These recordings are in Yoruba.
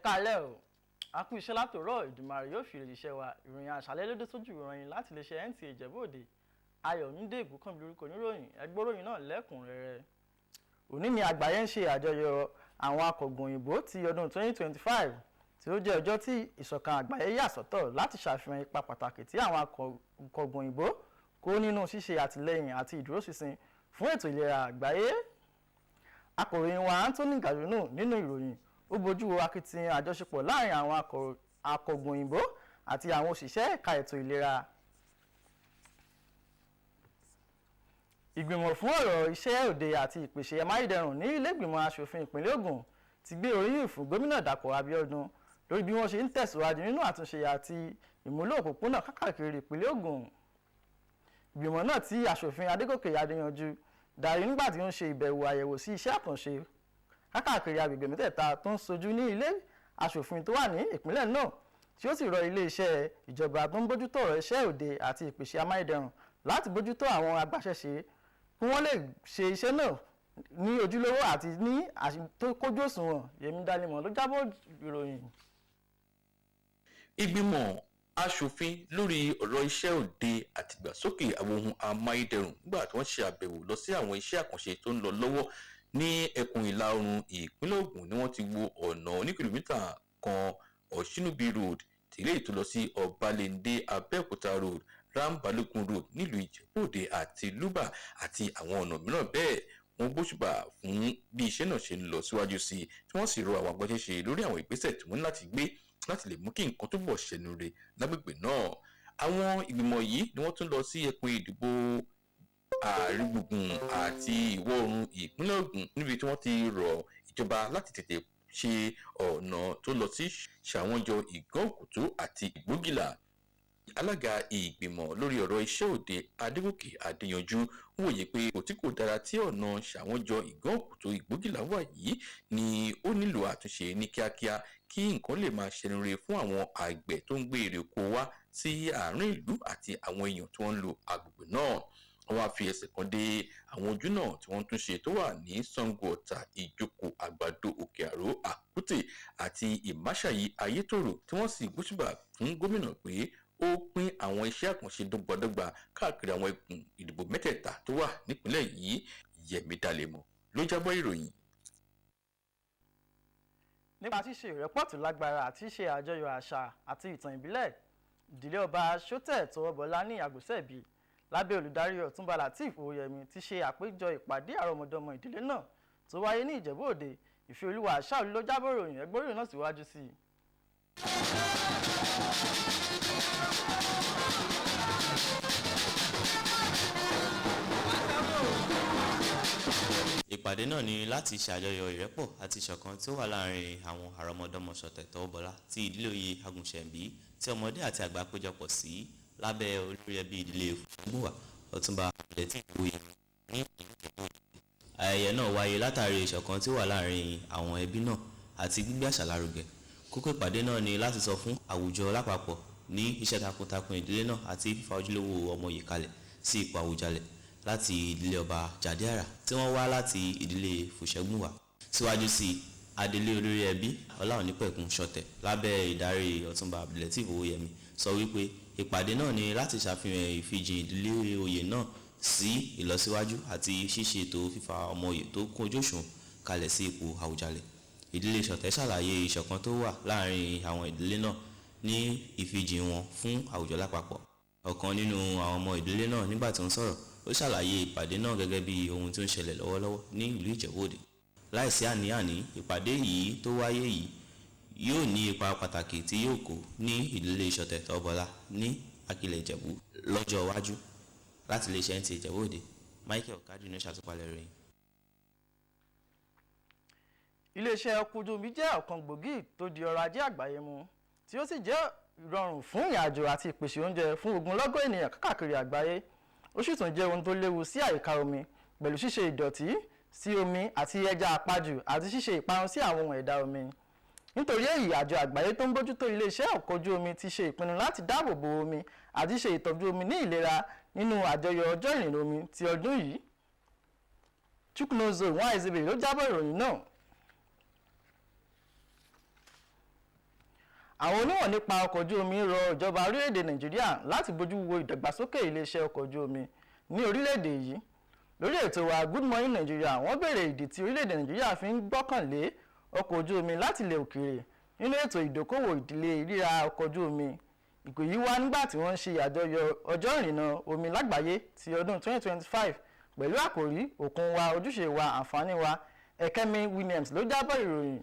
káalẹ́ o a kú iṣẹ́ látòrọ̀ Ìdùmarè yóò fi iṣẹ́ wa ìròyìn àṣálẹ́ lóde sójú ìròyìn láti lè ṣe Nta Ijebu Ode Ayọ̀mídé Ìbùkún lórúkọ oníròyìn ẹgbọ́ròyìn náà lẹ́kùnrẹ́rẹ́. Òní ni àgbáyé ń ṣe àjọyọ̀ àwọn akọ̀gùn òyìnbó ti ọdún 2025 tí ó jẹ́ ọjọ́ tí ìṣọ̀kan àgbáyé yà sọ́tọ̀ láti ṣàfihàn ipa pàtàkì tí àwọn akọ̀gùn òyìnbó kó nínú ṣíṣe àtìlẹ́yìn àti ìdúróṣinṣin fún ètò ìlera àgbáyé. Akọ̀ròyìn wa Anthony Gàdúnù nínú ìròyìn ó bójú wo akitiyan àjọṣepọ̀ láàrin àwọn akọ̀gùn òyìnbó àti àwọn òṣìṣẹ́ ẹ̀ka ètò ìlera. Ìgbìmọ̀ fún ọ̀rọ̀ iṣẹ́ òde àti ìpèsè amáyédẹrùn ní ilé-ìgbìmọ̀ aṣòfin ìpínlẹ̀ Ògùn ti gbé oríyìn fún gómìnà Dàpọ̀ Abíọ́dún lórí bí wọ́n ṣe ń tẹ̀síwájú nínú àtúnṣe àti ìmúlò òpópónà káàkiri ìpínlẹ̀ Ògùn. Ìgbìmọ̀ náà tí aṣòfin Adégòkè Adéyanjú darí nígbà tí ó ń ṣe ìbẹ̀wò àyẹ̀wò sí iṣẹ́ àkànṣe káàkiri agbègbè mẹ́tẹ̀ẹ̀ta tó ń sojú ní ilé aṣòfin tó wà ní ìpínlẹ̀ náà, tí ó sì rọ ilé-iṣẹ́ ìjọba tó ń bójútó ọ̀rọ̀ iṣẹ́ òde àti ìpèsè amáyédẹrùn láti bójútó àwọn agbaṣẹ́ṣe kí wọ́n lè ṣe iṣẹ́ náà ní ojúlówó àti ní tó kójú òṣùwọ̀n. Yẹmí Dálímọ̀ ló jábọ̀ ìròyìn. Ìgbìmọ̀ aṣòfin lórí ọ̀rọ̀ iṣẹ́ òde àti ìgbàsókè àwọn ohun amáyédẹrùn nígbà tí wọ́n ṣe àbẹ̀wò lọ sí àwọn iṣẹ́ àkànṣe tó ń lọ lọ́wọ́ ní ẹkùn ìlà oòrùn ìpínlẹ̀ Ògùn ni wọ́n ti wo ọ̀nà oní kìlómítà kan Ọ̀ṣínúbí road tìlé tó lọ sí Ọbalẹ́ndé Abẹ́òkúta road Rambalókun road nílùú Ìjẹ̀bú Òde àti Lúbà àti àwọn ọ̀nà mìíràn bẹ́ẹ̀. Wọ́n gbóṣùbà fún bí iṣẹ́ náà ṣe ń lọ síwájú sí i tí wọ́n sì rọ àwọn agbaṣẹ́ṣe lórí àwọn ìgbésẹ̀ tí wọ́n ní láti gbé láti lè mú kí nǹkan tó bọ̀ ṣẹnure lágbègbè náà. Àwọn ìgbìmọ̀ yìí ni wọ́n tún lọ sí ẹkùn ìdìbò àrígbùngbùn àti ìwọ̀ oòrùn ìpínlẹ̀ Ògùn níbi tí wọ́n ti rọ ìjọba láti tètè ṣe ọ̀nà tó lọ sí ṣàwọ́njọ Ìgànkùtù àti Ìgbógìlà. Alága ìgbìmọ̀ lórí ọ̀rọ̀ iṣẹ́ òde Adégòkè Adéyanjú wòye pé kò tí kò dára tí ọ̀nà ṣàwọ́njọ Ìgànkùtù Ìgbógìlà wà yìí ni ó nílò àtúnṣe ní kíákíá kí nǹkan lè máa ṣẹnure fún àwọn àgbẹ̀ tó ń gbé èrè oko wá sí àárín ìlú àti àwọn èèyàn tí wọ́n ń lo agbègbè náà. Wọ́n wá fi ẹsẹ̀ kan dé àwọn ojú náà tí wọ́n tún ṣe tó wà ní Ṣàngó Ọ̀tà, Ìjókòó, Àgbàdo, Òkè Àró, Àkútè àti Ìmáṣàyí Ayétòrò tí wọ́n sì gbóṣùbà fún gómìnà pé ó pín àwọn iṣẹ́ àkànṣe dọ́gbadọ́gba káàkiri àwọn ẹkùn ìdìbò mẹ́tẹ̀ẹ̀ta tó wà nípìnlẹ̀ yìí. Yẹmí Dálímọ̀ ló jábọ̀ ìròyìn. Nípa ṣíṣe ìrẹ́pọ̀tù lágbára àti ṣíṣe àjọyọ̀ àṣà àti ìtàn ìbílẹ̀, ìdílé ọba Ṣótẹ̀ Tọwọ́bọlá ní Àgùsẹ̀bí lábẹ́ olùdarí Ọ̀túnba Lateef Oyèyẹmí ti ṣe àpéjọ ìpàdé àrọmọdọ́mọ ìdílé náà tó wáyé ní Ìjẹ̀bú Òde. Ìfẹ́olúwa Àṣàolú ló jábọ̀ ìròyìn ẹgbọ́ròyìn náà síwájú sí i. Ìpàdé náà ni láti ṣàjọyọ̀ ìrẹ́pọ̀ àti ìṣọ̀kan tí ó wà láàrin àwọn àrọmọdọ́mọ Ṣọ̀tẹ̀ Tọwọ́bọlá tí ìdílé oyè Agùnṣẹ̀mbí tí ọmọdé àti àgbà péjọpọ̀ sí lábẹ́ olórí ẹbí ìdílé Fúngbùwà Ọ̀túnba Lateef Oyèyẹmí ní ìlú Ìjẹ̀bú Òde. Ayẹyẹ náà wáyé látàrí ìṣọ̀kan tí ó wà láàrin àwọn ẹbí náà àti gbígbé àṣà lárugẹ. Kókó ìpàdé náà ni láti sọ fún àwùjọ lápapọ̀ ní iṣẹ́ takuntakun ìdílé náà àti fífa ojúlówó ọmọ yìí kalẹ̀ sí ipò àwùjalẹ̀ láti ìdílé ọba Jàdéàrà tí wọ́n wá láti ìdílé Fùṣẹ́gbùnwà. Síwájú sí adelé olórí ẹbí Ọláònípẹ̀kun Ṣọ̀tẹ̀ lábẹ́ ìdarí Ọ̀túnba Lateef Oyèyẹmí sọ wípé ìpàdé náà ni láti ṣàfihàn ìfijìn ìdílé oyè náà sí ìlọsíwájú àti ṣíṣe ètò fífa ọmọ oyè tó kún ojú òṣùwọ̀n kalẹ̀ sí ipò àwùjalẹ̀. Ìdílé Ṣọ̀tẹ̀ ṣàlàyé ìṣọ̀kan tó wà láàrin àwọn ìdílé náà ní ìfijìn wọn fún àwùjọ lápapọ̀. Ọ̀kan nínú àwọn ọmọ ìdílé náà nígbà tí ó ń sọ̀rọ̀ ó ṣàlàyé ìpàdé náà gẹ́gẹ́ bí ohun tí ó ń ṣẹlẹ̀ lọ́wọ́lọ́wọ́ ní ìlú Ìjẹ̀bú Òde. Láìsí àní-àní, ìpàdé yìí tó wáyé yìí yóò ní ipa pàtàkì tí yóò kó ní ìdílé Ṣọ̀tẹ̀ Tọwọ́bọlá ní Akilẹ̀ Ìjẹ̀bú lọ́jọ́ iwájú. Láti lè ṣe Nta Ijebu Ode, Michael Kaduna ṣàtúpalẹ̀ ìròyìn. Iléeṣẹ́ ọkọ̀ ojú omi jẹ́ ọ̀kan gbòógì tó di ọrọ̀ ajé àgbáyé mú, tí ó sì jẹ́ ìrọ̀rùn fún ìrìnàjò àti ìpèsè oúnjẹ fún ogunlọ́gọ̀ ènìyàn káàkiri àgbáyé. Ó sì tún jẹ́ ohun tó léwu sí àyíká omi pẹ̀lú ṣíṣe ìdọ̀tí sí omi àti ẹja àpajù àti ṣíṣe ìparun sí àwọn ohun ẹ̀dá omi. Nítorí èyí, àjọ àgbáyé tó ń bójútó iléeṣẹ́ ọkọ̀ ojú omi ti ṣe ìpinnu láti dáàbò bo omi àti ṣe ìtọ́jú omi ní ìlera nínú àjọyọ̀ ọjọ́ ìrìnnà omi ti ọdún yìí. Chukwunozo Nwaezebe ló jábọ̀ ìròyìn náà. àwọn onímọ̀ nípa ọkọ̀ ojú omi rọ ìjọba orílẹ̀-èdè Nàìjíríà láti bójú wo ìdàgbàsókè iléeṣẹ́ ọkọ̀ ojú omi ní orílẹ̀-èdè yìí. Lórí ètò wa Good Morning Nigeria, wọ́n béèrè ìdí tí orílẹ̀-èdè Nàìjíríà fi ń gbọ́kànlé ọkọ̀ ojú omi láti ilẹ̀ òkèèrè nínú ètò ìdókòwò ìdílé ríra ọkọ̀ ojú omi. Ìpè yìí wá nígbà tí wọ́n ń ṣe àjọyọ̀ ọjọ́ ìrìnnà omi lágbàáyé ti ọdún 2025 pẹ̀lú àkòrí òkun wa ojúṣe wa àǹfààní wa. Ekemi Williams ló jábọ̀ ìròyìn.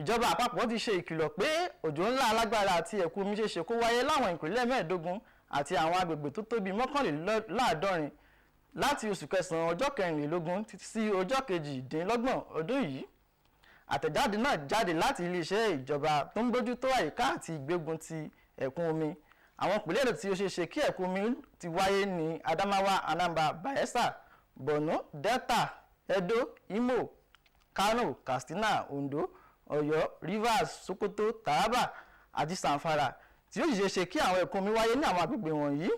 Ìjọba àpapọ̀ ti ṣe ìkìlọ̀ pé òjò ńlá alágbára àti ẹ̀kún omi ṣeéṣe kó wáyé láwọn ìpínlẹ̀ 15 àti àwọn agbègbè tó tóbi 11 láti oṣù kẹsàn-án ọjọ́ 24 títí sí ọjọ́ 28 ọdún yìí. Àtẹ̀jáde náà jáde láti iléeṣẹ́ ìjọba tó ń bójútó àyíká àti ìgbógun ti ẹ̀kún omi. Àwọn ìpínlẹ̀ tí ó ṣeéṣe kí ẹ̀kún omi ti wáyé ní Adamawa, Anambra, Bayelsa, Borno, Delta, Edo, Imo, Kano, Katsina, Ondo, Ọ̀yọ́, Rivers, Sokoto, Taraba àti Zamfara tí ó ṣe ṣe kí àwọn ẹ̀kún omi wáyé ní àwọn agbègbè wọ̀nyí: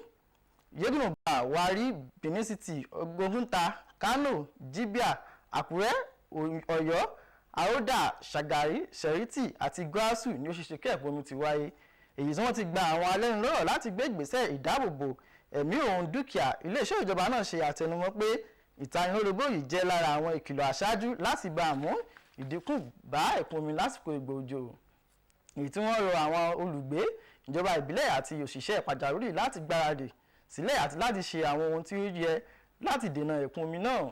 Yegunugba, Wari, Benin City, Ogunta, Kano, Jibia, Àkúrẹ́, Ọ̀yọ́, Àódà, Ṣàgárí, Ṣẹ̀rítì àti Gúásù ni ó ṣe ṣe kí ẹ̀kún omi ti wáyé. Èyí tí wọ́n ti gba àwọn alẹ́nulọ́rọ̀ láti gbé ìgbésẹ̀ ìdáàbòbò ẹ̀mí òun dúkìá. Iléeṣẹ́ ìjọba náà ṣe àtẹnumọ́ pé ìtanilólobó yìí jẹ́ lára àwọn ìkìlọ̀ àṣáájú láti bá mú ìdínkù bá ẹ̀kún omi lásìkò ìgbà òjò. Èyí tí wọ́n rọ àwọn olùgbé, ìjọba ìbílẹ̀ àti òṣìṣẹ́ pàjáwìrì láti gbáradì sílẹ̀ àti láti ṣe àwọn ohun tí ó yẹ láti dènà ẹ̀kún omi náà.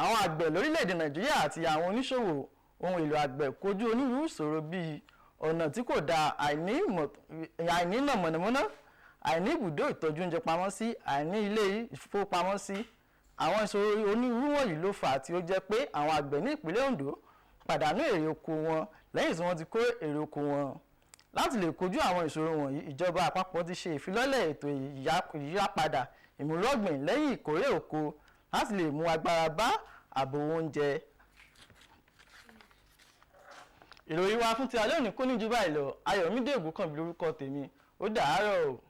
Àwọn àgbẹ̀ lórílẹ̀‐èdè Nàìjíríà àti àwọn oníṣòwò ohun èlò àgbẹ̀ kojú onírúurú ìṣòro bíi ọ̀nà tí kò dáa, àìní iná mọ̀nàmọ́ná, àìní ibùdó ìtọ́jú oúnjẹ pamọ́ sí, àìní ilé ìfowópamọ́sí. Àwọn ìṣòro onírúurú wọ̀nyí ló fà á tí ó jẹ́ pé àwọn àgbẹ̀ ní ìpínlẹ̀ Ondo pàdánù èrè oko wọn lẹ́yìn tí wọ́n ti kó èrè oko wọn. Láti lè kojú àwọn ìṣòro wọ̀nyí, ìjọba àpapọ̀ ti ṣe ìfilọ́lẹ̀ ètò ìyípadà ìmúlọ́gbìn lẹ́yìn ìkórè oko láti lè mú agbára bá ààbò oúnjẹ. Ìròyìn wa fún ti alẹ́ òní kò ní jù báyìí lọ. Ayọ̀mídé Ògúnkànbí lórúkọ tèmi. Ó dàárọ̀ o.